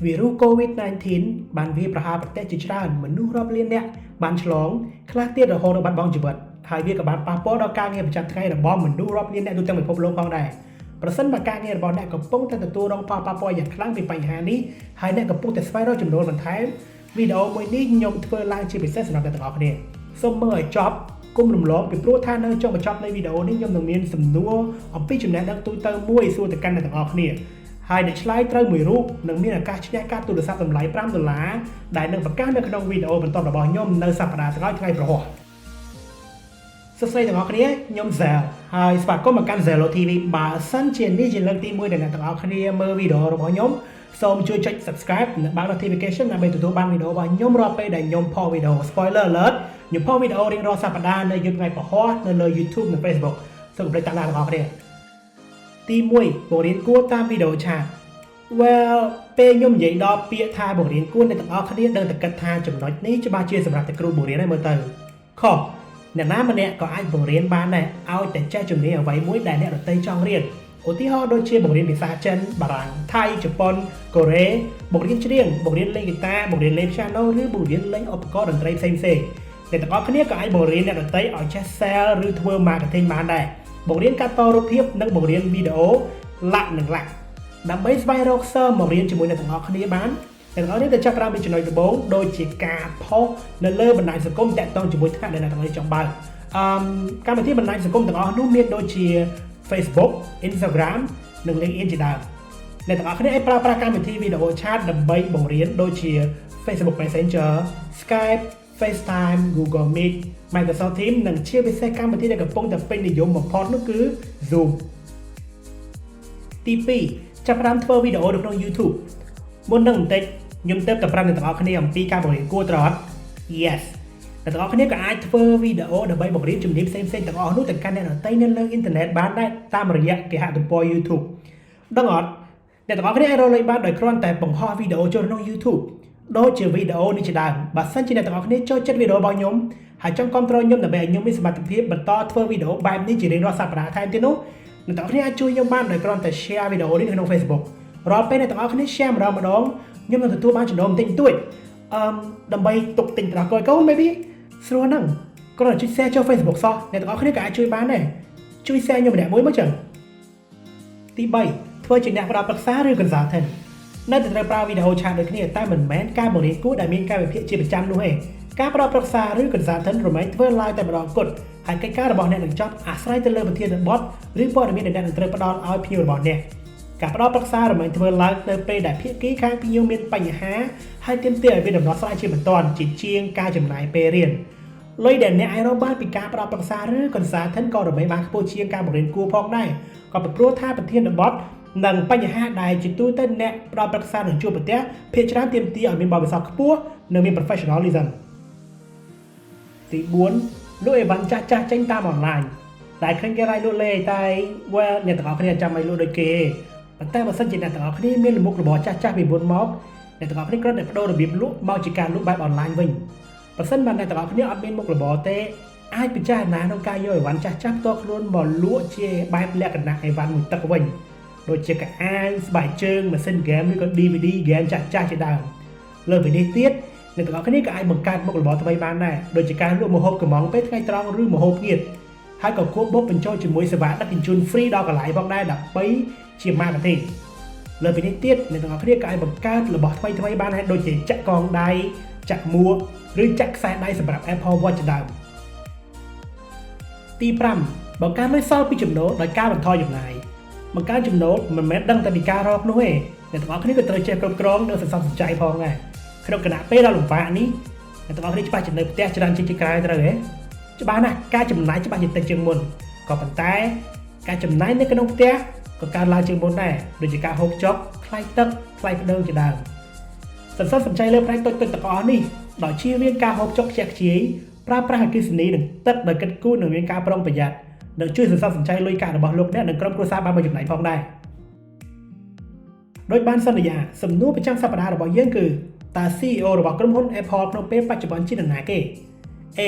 វីរុស COVID-19 បានវាយប្រហារប្រទេសជាច្រើនមនុស្សរាប់លាននាក់បានឆ្លងខ្លះទៀតរហូតដល់បាត់បង់ជីវិតហើយវាក៏បានប៉ះពាល់ដល់ការងារប្រចាំថ្ងៃរបស់មនុស្សរាប់លាននាក់ទូទាំងពិភពលោកផងដែរប្រសិនបើការងាររបស់អ្នកកំពុងតែទទួលរងផលប៉ះពាល់យ៉ាងខ្លាំងពីបញ្ហានេះហើយអ្នកកំពុងតែស្វែងរកចំណូលបន្ថែមវីដេអូមួយនេះខ្ញុំធ្វើឡើងជាពិសេសសម្រាប់អ្នកទាំងអស់គ្នាសូមមើលឲ្យចប់គុំរំលងពីព្រោះថានៅចុងបញ្ចប់នៃវីដេអូនេះខ្ញុំនឹងមានសំណួរអំពីចំណេះដឹងទូទៅមួយសួរទៅកាន់អ្នកទាំងអស់គ្នាហើយអ្នកឆ្លើយត្រូវមួយរូបនឹងមានឱកាសឈ្នះកាតទូរស័ព្ទតម្លៃ$5ដែលនឹងប្រកាសនៅក្នុងវីដេអូបន្ទាប់របស់ខ្ញុំនៅសប្តាហ៍ក្រោយថ្ងៃប្រហោះសួស្តីទាំងអស់គ្នាខ្ញុំ Zel ហើយស្វាគមន៍មកកាន់ Zelo TV បើសិនជានេះជាលើកទី1ដែលអ្នកទាំងអស់គ្នាមើលវីដេអូរបស់ខ្ញុំសូមជួយចុច Subscribe និងបើក Notification ដើម្បីទទួលបានវីដេអូរបស់ខ្ញុំរាល់ពេលដែលខ្ញុំផុសវីដេអូ Spoiler alert ខ្ញុំផុសវីដេអូរៀងរាល់សប្តាហ៍នៅយប់ថ្ងៃប្រហោះនៅលើ YouTube និង Facebook សូមគោរពតាមដានទាំងអស់គ្នាទី1បង្រៀនគួរតាមវីដេអូឆាត Well ពេលខ្ញុំនិយាយដល់ពាក្យថាបង្រៀនគួរអ្នកទាំងអស់គ្នាដឹងតែគិតថាចំណុចនេះច្បាស់ជាសម្រាប់តែគ្រូបង្រៀនហើយមើលទៅខុសអ្នកណាម្នាក់ក៏អាចបង្រៀនបានដែរឲ្យតែចេះជំនាញអ្វីមួយដែលអ្នកដទៃចង់រៀនឧទាហរណ៍ដូចជាបង្រៀនភាសាចិនបារាំងថៃជប៉ុនកូរ៉េបង្រៀនច្រៀងបង្រៀនលេងហ្គីតាបង្រៀនលេងព្យ៉ាណូឬបង្រៀនលេងឧបករណ៍តន្ត្រីផ្សេងៗអ្នកទាំងអស់គ្នាក៏អាចបង្រៀនអ្នកដទៃឲ្យចេះ sell ឬធ្វើ marketing បានដែរបង្រៀនកាត់តរូបភាពនិងបង្រៀនវីដេអូឡាក់និងឡាក់ដើម្បីស្វែងរកសិស្សមករៀនជាមួយអ្នកទាំងអស់គ្នាបានអ្នកទាំងអស់គ្នាទៅចាប់ផ្ដើមពីចំណុចដំបូងដូចជាការផុសនៅលើបណ្ដាញសង្គមតាក់ទងជាមួយថ្នាក់ដែលអ្នកទាំងអស់គ្នាចង់បើកកម្មវិធីបណ្ដាញសង្គមទាំងអស់នោះមានដូចជា Facebook Instagram និង LinkedIn ជាដើមអ្នកទាំងអស់គ្នាអាចប្រើប្រាស់កម្មវិធីវីដេអូឆាតដើម្បីបង្រៀនដូចជា Facebook Messenger Skype FaceTime Google Meet Microsoft Teams និងជាពិសេសកម្មវិធីដែលកំពុងតែពេញនិយមបំផុតនោះគឺ Zoom ទី2ចាប់ផ្ដើមធ្វើវីដេអូនៅក្នុង YouTube មុននឹងបន្តិចខ្ញុំទៅប្រាប់អ្នកទាំងអស់គ្នាអំពីការបង្រៀនគួរត្រអត់ Yes អ្នកទាំងអស់គ្នាក៏អាចធ្វើវីដេអូដើម្បីបង្រៀនជំនាញផ្សេងៗទាំងអស់នោះទៅកាន់អ្នកដទៃនៅលើអ៊ីនធឺណិតបានដែរតាមរយៈគេហទំព័រ YouTube ដឹងអត់អ្នកទាំងអស់គ្នាអាចរកលេខបានដោយគ្រាន់តែបង្ហោះវីដេអូចូលក្នុង YouTube ដូចជាវីដេអូនេះជាដើមបើសិនជាអ្នកទាំងអស់គ្នាចូលចិត្តវីដេអូរបស់ខ្ញុំហើយចង់គាំទ្រខ្ញុំដើម្បីឲ្យខ្ញុំមានសមត្ថភាពបន្តធ្វើវីដេអូបែបនេះជារៀងរាល់សប្តាហ៍ថែមទៀតនោះអ្នកទាំងអស់គ្នាអាចជួយខ្ញុំបានដោយគ្រាន់តែ share វីដេអូនេះនៅក្នុង Facebook រាល់ពេលអ្នកទាំងអស់គ្នា share ម្ដងខ្ញុំនឹងទទួលបានចំណូលបន្តិចបន្តួចដើម្បីទុកទិញត្រកូល maybe ស្រួលហ្នឹងគ្រាន់តែចុច share ចូល Facebook សោះអ្នកទាំងអស់គ្នាក៏អាចជួយបានដែរជួយ share ខ្ញុំម្នាក់មួយមកចឹងទី3ធ្វើជាអ្នកផ្ដល់ប្រឹក្សាឬ consultant នៅតែត្រូវប្រើវីដេអូឆាតដូចគ្នាតែមិនមែនការបង្រៀនគួរដែលមានការវិភាគជាប្រចាំនោះទេការផ្ដល់ប្រឹក្សាឬ consultant រមែងធ្វើឡើងតែម្ដងគត់ហើយកិច្ចការរបស់អ្នកនឹងចប់អាស្រ័យទៅលើប្រធានបទឬព័ត៌មានដែលអ្នកនឹងត្រូវផ្ដល់ឲ្យភ្ញៀវរបស់អ្នកការផ្ដល់ប្រឹក្សារមែងធ្វើឡើងនៅពេលដែលភាគីខាងភ្ញៀវមានបញ្ហាហើយទាមទារឲ្យមានដំណោះស្រាយជាបន្ទាន់ជាងការចំណាយពេលរៀនលុយដែលអ្នកអាចរកបានពីការផ្ដល់ប្រឹក្សាឬ consultant ក៏រមែងបានខ្ពស់ជាងការបង្រៀនគួរផងដែរក៏ពីព្រោះថាប្រធានបទនិងបញ្ហាដែលជាទូទៅអ្នកផ្ដល់ប្រឹក្សានឹងជួបប្រទះភាគច្រើនទាមទារឲ្យមានបទពិសោធន៍ខ្ពស់និងមាន professionalism ទី4លក់អីវ៉ាន់ចាស់ចេញតាមអនឡាញដែលឃើញគេ live លក់លេតែ well អ្នកទាំងអស់គ្នាចាំឲ្យលក់ដូចគេប៉ុន្តែបើសិនជាអ្នកទាំងអស់គ្នាមានលមុខរបរចាស់ពីមុនមកអ្នកទាំងអស់គ្នាគ្រាន់តែបដូររបៀបលក់មកជាការលក់បែបអនឡាញវិញបើសិនបើអ្នកទាំងអស់គ្នាអត់មានមុខរបរទេអាចពិចារណាក្នុងការយកអីវ៉ាន់ចាស់ផ្ទាល់ខ្លួនមកលក់ជាបែបលក្ខណៈអីវ៉ាន់មួយទឹកវិញដូចជាកៅអៅស្បែកជើងម៉ាស៊ីនហ្គេមឬក៏ DVD ហ្គេមចាស់ជាដើមលើពីនេះទៀតអ្នកទាំងអស់គ្នាក៏អាចបង្កើតមុខរបរថ្មីបានដែរដូចជាការលក់ម្ហូបកំងពេលថ្ងៃត្រង់ឬម្ហូបងៀតហើយក៏គួរបូកបញ្ចូលជាមួយសេវាដឹកជញ្ជូន free ដល់កន្លែងផងដែរដើម្បីជា marketing លើពីនេះទៀតអ្នកទាំងអស់គ្នាក៏អាចបង្កើតរបស់ថ្មីបានដែរដូចជាចាក់កងដៃចាក់មួកឬចាក់ខ្សែដៃសម្រាប់ Apple Watch ជាដើមទី5បង្កើនលុយសល់ពីចំណូលដោយការបន្ថយចំណាយបង្កើនចំណូលមិនមែនដឹងតែពីការរកនោះទេអ្នកទាំងអស់គ្នាក៏ត្រូវចេះគ្រប់គ្រងនិងសន្សំសំចៃផងដែរក្នុងគណៈពេលដ៏លំបាកនេះអ្នកទាំងអស់គ្នាច្បាស់ចំណេញផ្ទះច្រើនជាងក្រៅត្រូវទេច្បាស់ណាស់ការចំណាយច្បាស់ជាតិចជាងមុនក៏ប៉ុន្តែការចំណាយនៅក្នុងផ្ទះក៏កើនឡើងជាងមុនដែរដូចជាការហូបចុកថ្លៃទឹកថ្លៃភ្លើងជាដើមសន្សំសំចៃលើផ្នែកតូចៗទាំងអស់នេះដោយជៀសវាងការហូបចុកខ្ជះខ្ជាយប្រើប្រាស់អគ្គិសនីនិងទឹកដោយគិតគូរនិងមានការប្រុងប្រយ័ត្ននឹងជួយសន្សំសំចៃលុយកាក់របស់លោកអ្នកនិងក្រុមគ្រួសារបានមួយចំណែកផងដែរដោយបានសន្យាសំណួរប្រចាំសប្តាហ៍របស់យើងគឺតើ CEO របស់ក្រុមហ៊ុន Apple ក្នុងពេលបច្ចុប្បន្នជានរណាគេ A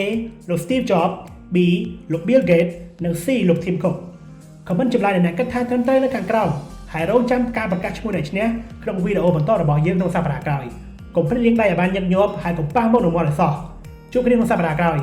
លោក Steve Jobs B លោក Bill Gates និង C លោក Tim Cook ខមមិនចម្លើយអ្នកគិតថាត្រឹមត្រូវនៅខាងក្រោមហ ហើយរងចាំការប្រកាសឈ្មោះអ្នកឈ្នះក្នុងវីដេអូបន្តរបស់យើងក្នុងសប្តាហ៍ក្រោយកុំភ្លេចលាងដៃឲ្យបានញឹកញាប់ហើយកុំប៉ះមុខនឹងមាត់ឲ្យសោះជួបគ្នាក្នុងសប្តាហ៍ក្រោយ